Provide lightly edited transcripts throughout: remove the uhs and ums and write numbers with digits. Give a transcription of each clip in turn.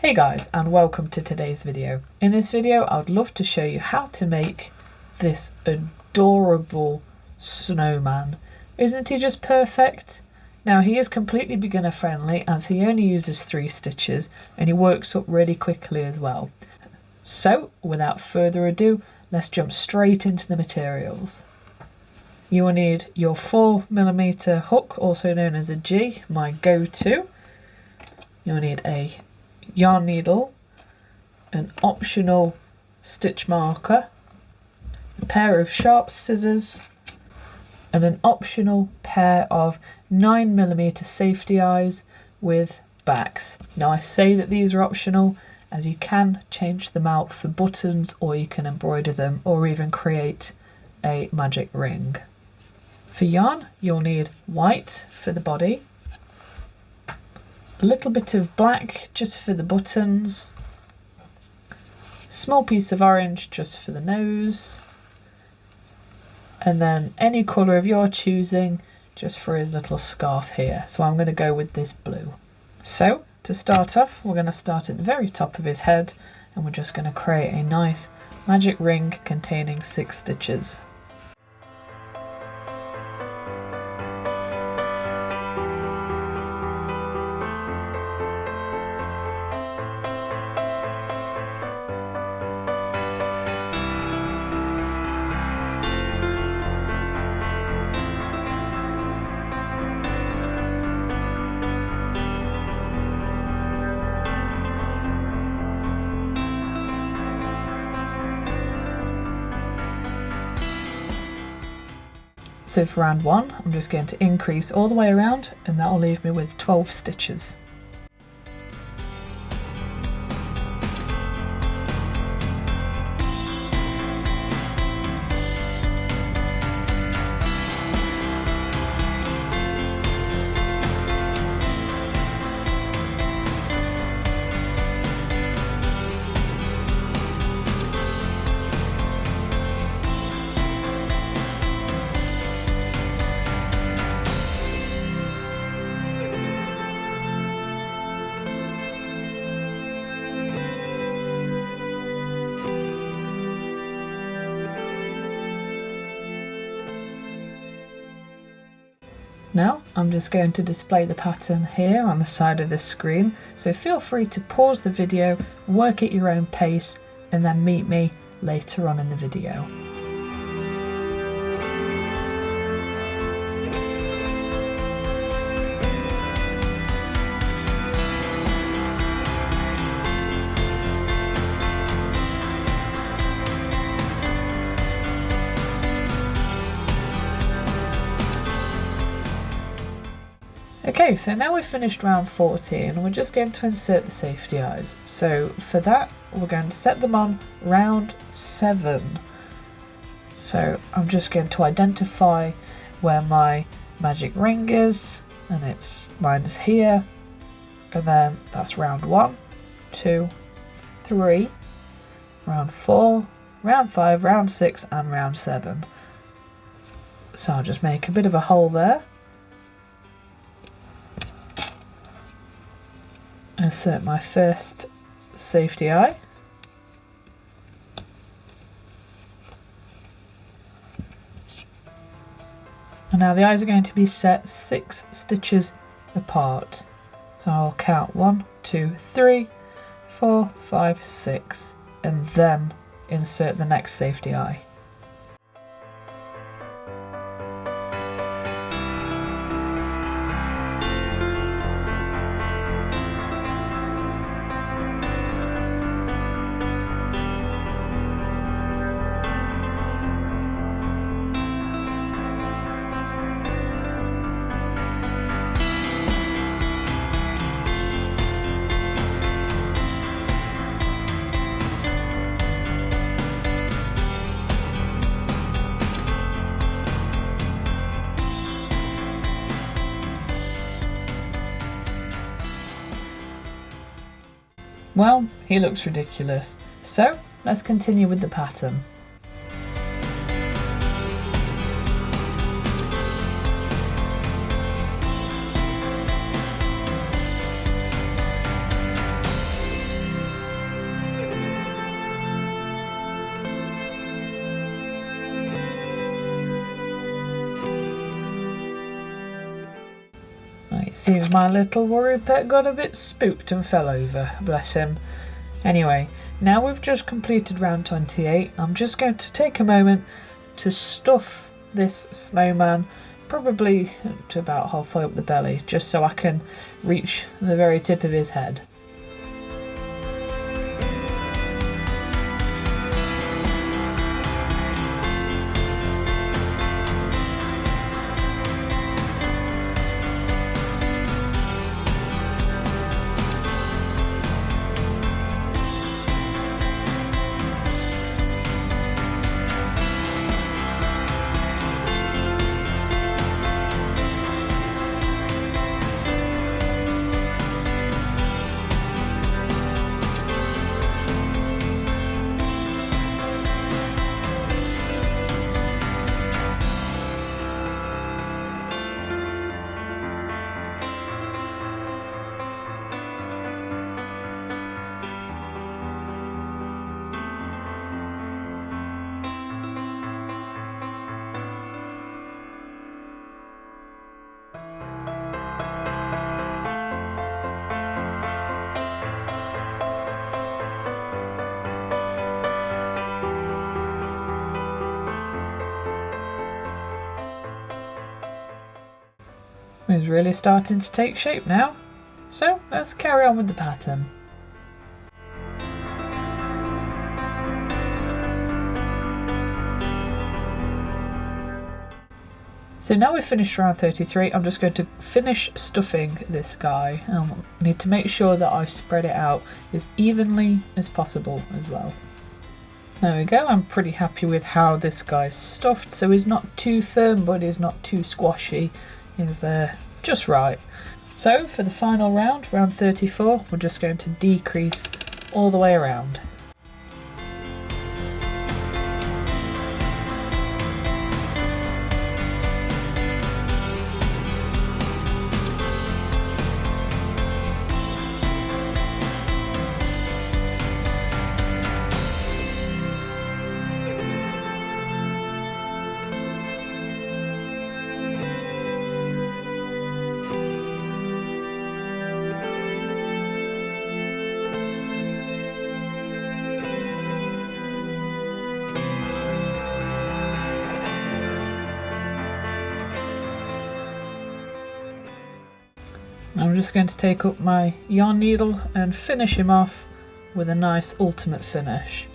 Hey guys, and welcome to today's video. In this video I would love to show you how to make this adorable snowman. Isn't he just perfect? Now he is completely beginner friendly as he only uses 3 stitches and he works up really quickly as well. So without further ado, let's jump straight into the materials. You will need your 4mm hook, also known as a G, my go-to. You'll need a yarn needle, an optional stitch marker, a pair of sharp scissors, and an optional pair of 9mm safety eyes with backs. Now I say that these are optional as you can change them out for buttons, or you can embroider them, or even create a magic ring. For yarn you'll need white for the body, a little bit of black just for the buttons, small piece of orange just for the nose, and then any colour of your choosing just for his little scarf here. So I'm going to go with this blue. So to start off, we're going to start at the very top of his head and we're just going to create a nice magic ring containing 6 stitches. So for round 1, I'm just going to increase all the way around and that will leave me with 12 stitches. Now I'm just going to display the pattern here on the side of the screen, so feel free to pause the video, work at your own pace, and then meet me later on in the video. Okay, so now we've finished round 14, we're just going to insert the safety eyes. So for that, we're going to set them on round 7. So I'm just going to identify where my magic ring is, and mine is here, and then that's round 1, 2, 3, round 4, round 5, round 6, and round 7. So I'll just make a bit of a hole there. Insert my first safety eye. And now the eyes are going to be set 6 stitches apart. So I'll count 1, 2, 3, 4, 5, 6, and then insert the next safety eye. Well, he looks ridiculous. So let's continue with the pattern. It seems my little worry pet got a bit spooked and fell over, bless him. Anyway, now we've just completed round 28, I'm just going to take a moment to stuff this snowman, probably to about halfway up the belly, just so I can reach the very tip of his head. It's really starting to take shape now, so let's carry on with the pattern. So now we've finished round 33, I'm just going to finish stuffing this guy. I need to make sure that I spread it out as evenly as possible as well. There we go, I'm pretty happy with how this guy's stuffed, so he's not too firm but he's not too squashy. Is just right. So for the final round, round 34, we're just going to decrease all the way around. I'm just going to take up my yarn needle and finish him off with a nice ultimate finish.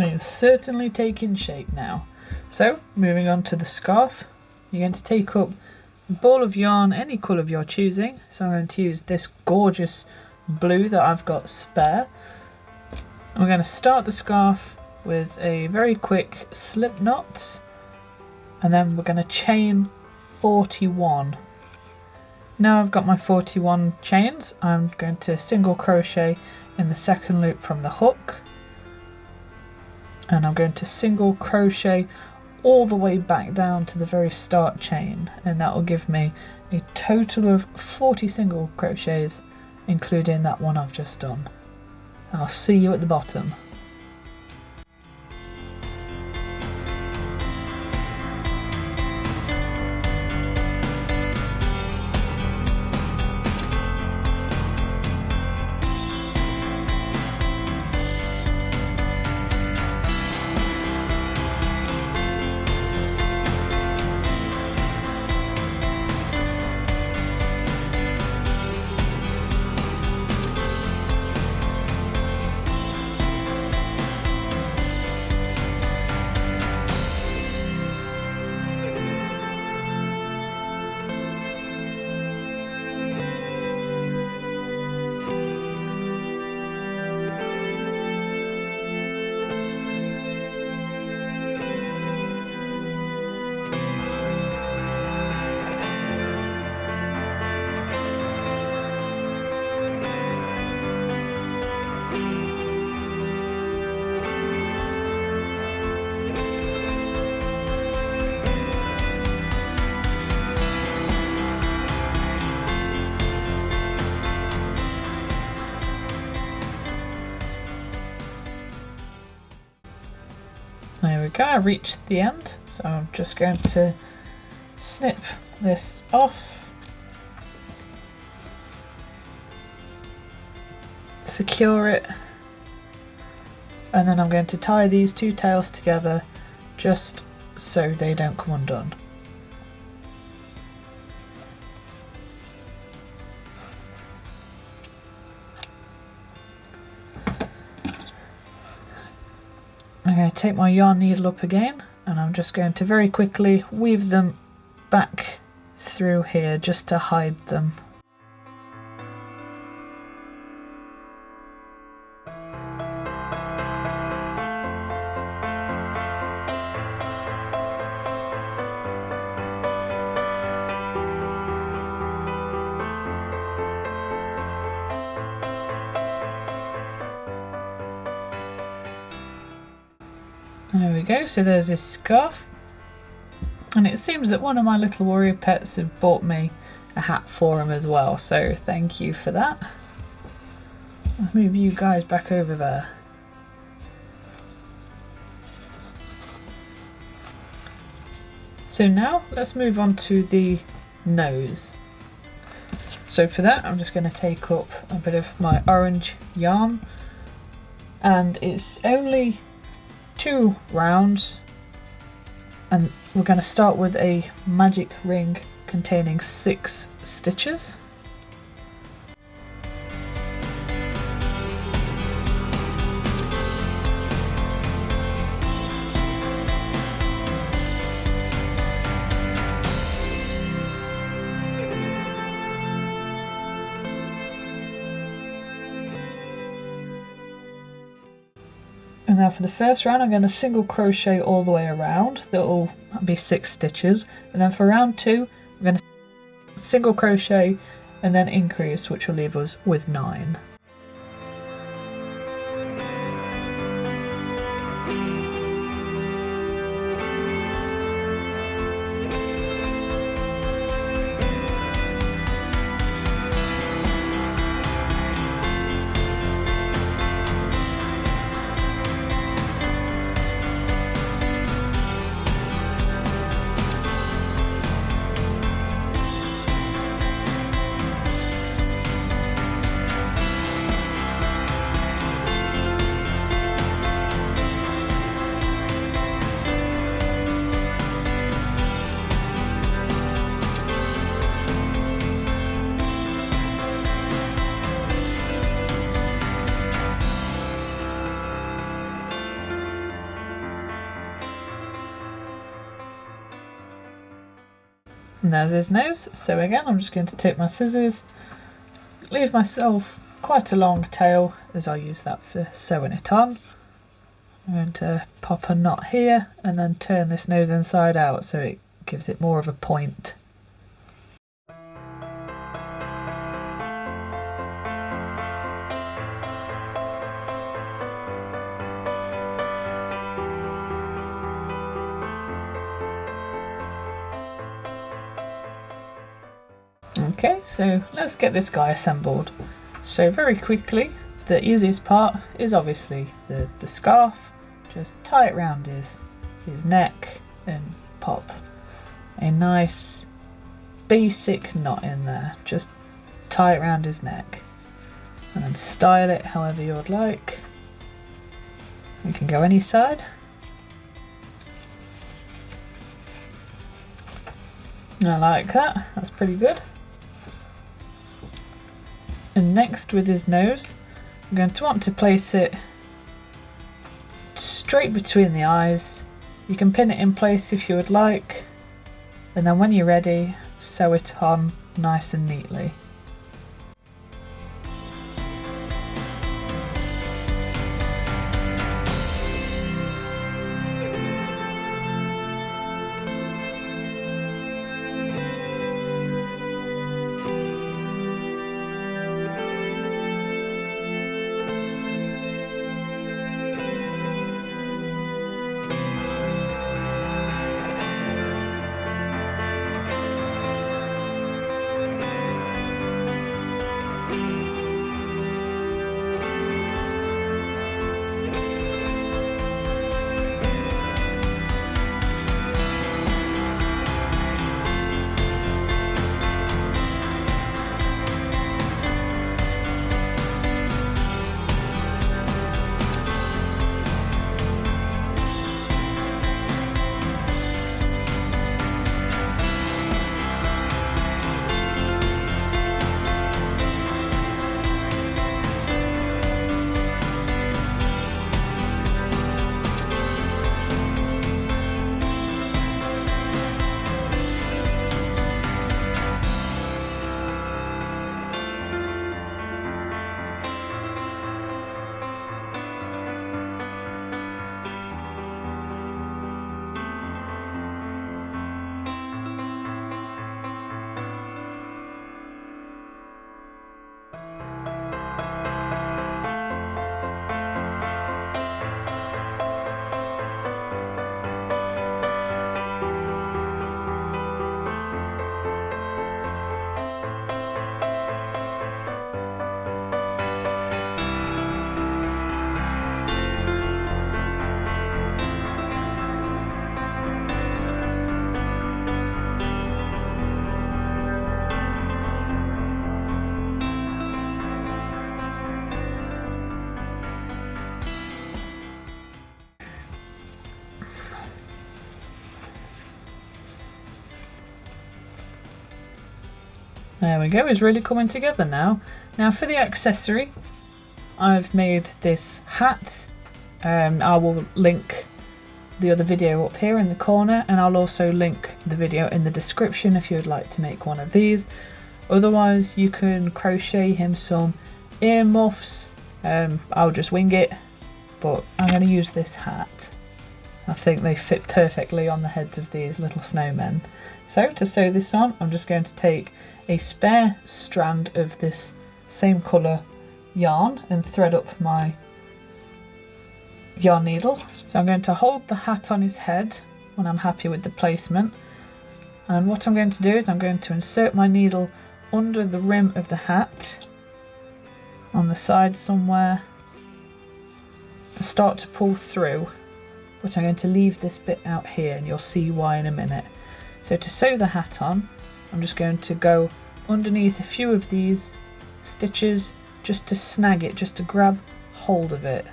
It's certainly taking shape now. So moving on to the scarf, you're going to take up a ball of yarn, any colour of your choosing. So I'm going to use this gorgeous blue that I've got spare. I'm going to start the scarf with a very quick slip knot, and then we're going to chain 41. Now I've got my 41 chains, I'm going to single crochet in the second loop from the hook, and I'm going to single crochet all the way back down to the very start chain, and that will give me a total of 40 single crochets, including that one I've just done. I'll see you at the bottom. we go, I reached the end, so I'm just going to snip this off, secure it, and then I'm going to tie these two tails together just so they don't come undone. I'm going to take my yarn needle up again, and I'm just going to very quickly weave them back through here just to hide them. There we go, so there's this scarf, and it seems that one of my little warrior pets have bought me a hat for him as well, so thank you for that. I'll move you guys back over there. So now let's move on to the nose. So for that I'm just going to take up a bit of my orange yarn, and it's only 2 rounds, and we're going to start with a magic ring containing 6 stitches. And now for the first round I'm going to single crochet all the way around. That will be 6 stitches. And then for round 2 I'm going to single crochet and then increase, which will leave us with 9. And there's his nose. So again, I'm just going to take my scissors, leave myself quite a long tail as I use that for sewing it on. I'm going to pop a knot here and then turn this nose inside out so it gives it more of a point. Okay, so let's get this guy assembled. So very quickly, the easiest part is obviously the scarf. Just tie it round his neck and pop a nice basic knot in there. Just tie it round his neck and then style it however you would like. You can go any side. I like that, that's pretty good. And next with his nose, I'm going to want to place it straight between the eyes. You can pin it in place if you would like, and then when you're ready, sew it on nice and neatly. There we go, it's really coming together now. Now for the accessory, I've made this hat. I will link the other video up here in the corner, and I'll also link the video in the description if you would like to make one of these. Otherwise you can crochet him some earmuffs. I'll just wing it, but I'm going to use this hat. I think they fit perfectly on the heads of these little snowmen. So to sew this on, I'm just going to take a spare strand of this same colour yarn and thread up my yarn needle. So I'm going to hold the hat on his head when I'm happy with the placement, and what I'm going to do is I'm going to insert my needle under the rim of the hat on the side somewhere and start to pull through, but I'm going to leave this bit out here and you'll see why in a minute. So to sew the hat on, I'm just going to go underneath a few of these stitches just to snag it, just to grab hold of it.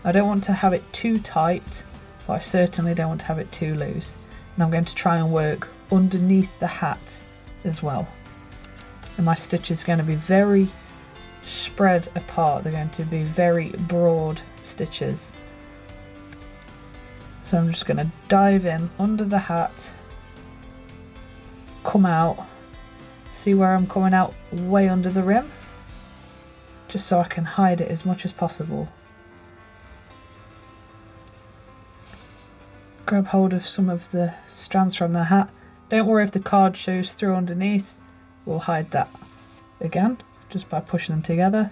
I don't want to have it too tight, but I certainly don't want to have it too loose. And I'm going to try and work underneath the hat as well. And my stitches are going to be very spread apart. They're going to be very broad stitches. So I'm just going to dive in under the hat, come out, see where I'm coming out way under the rim, just so I can hide it as much as possible. Grab hold of some of the strands from the hat. Don't worry if the card shows through underneath, we'll hide that again just by pushing them together.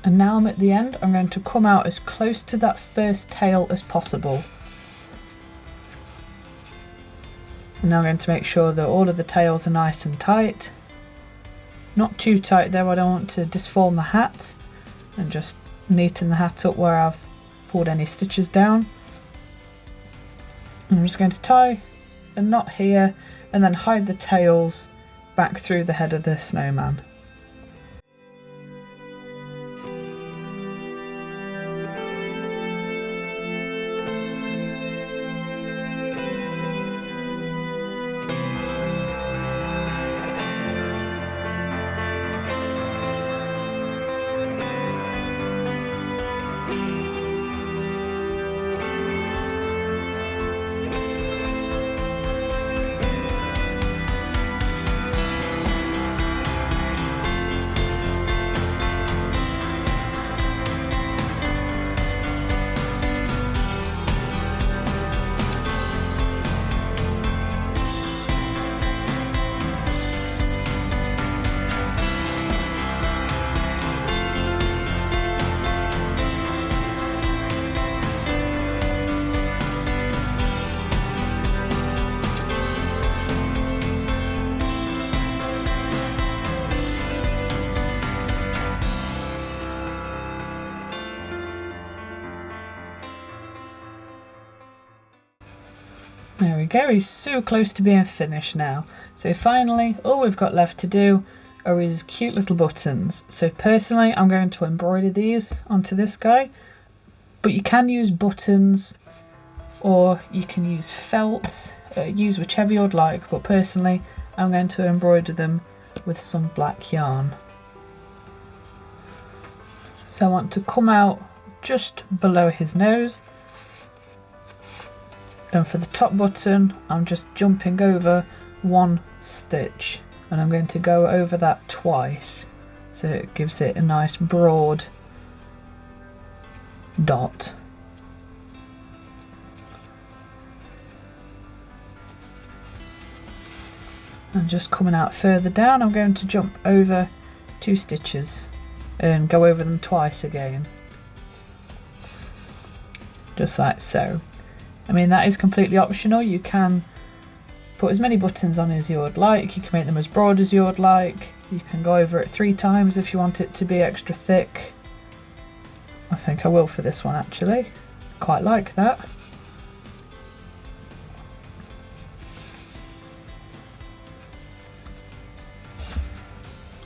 And now I'm at the end, I'm going to come out as close to that first tail as possible. And now I'm going to make sure that all of the tails are nice and tight. Not too tight though, I don't want to disform the hat, and just neaten the hat up where I've pulled any stitches down. And I'm just going to tie a knot here and then hide the tails back through the head of the snowman. There we go, he's so close to being finished now. So finally, all we've got left to do are his cute little buttons. So personally, I'm going to embroider these onto this guy, but you can use buttons or you can use felt, use whichever you'd like, but personally, I'm going to embroider them with some black yarn. So I want to come out just below his nose. And for the top button, I'm just jumping over one stitch, and I'm going to go over that twice, so it gives it a nice broad dot. And just coming out further down, I'm going to jump over 2 stitches and go over them twice again. Just like so. I mean, that is completely optional. You can put as many buttons on as you would like. You can make them as broad as you would like. You can go over it 3 times if you want it to be extra thick. I think I will for this one actually. Quite like that.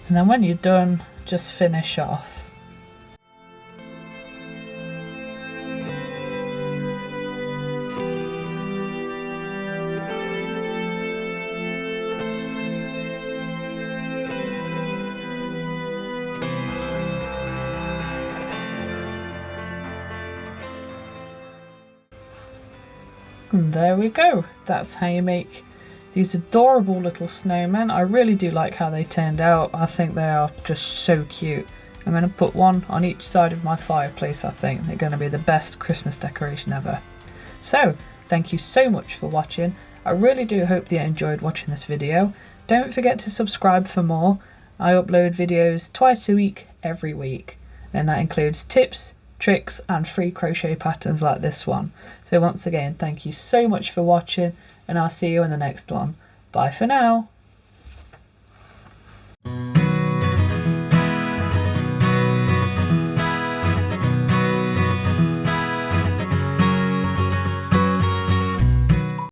And then when you're done, just finish off. And there we go. That's how you make these adorable little snowmen. I really do like how they turned out. I think they are just so cute. I'm going to put one on each side of my fireplace. I think they're going to be the best Christmas decoration ever. So, thank you so much for watching. I really do hope that you enjoyed watching this video. Don't forget to subscribe for more. I upload videos twice a week, every week. And that includes tips, tricks and free crochet patterns like this one. So once again, thank you so much for watching, and I'll see you in the next one. Bye for now.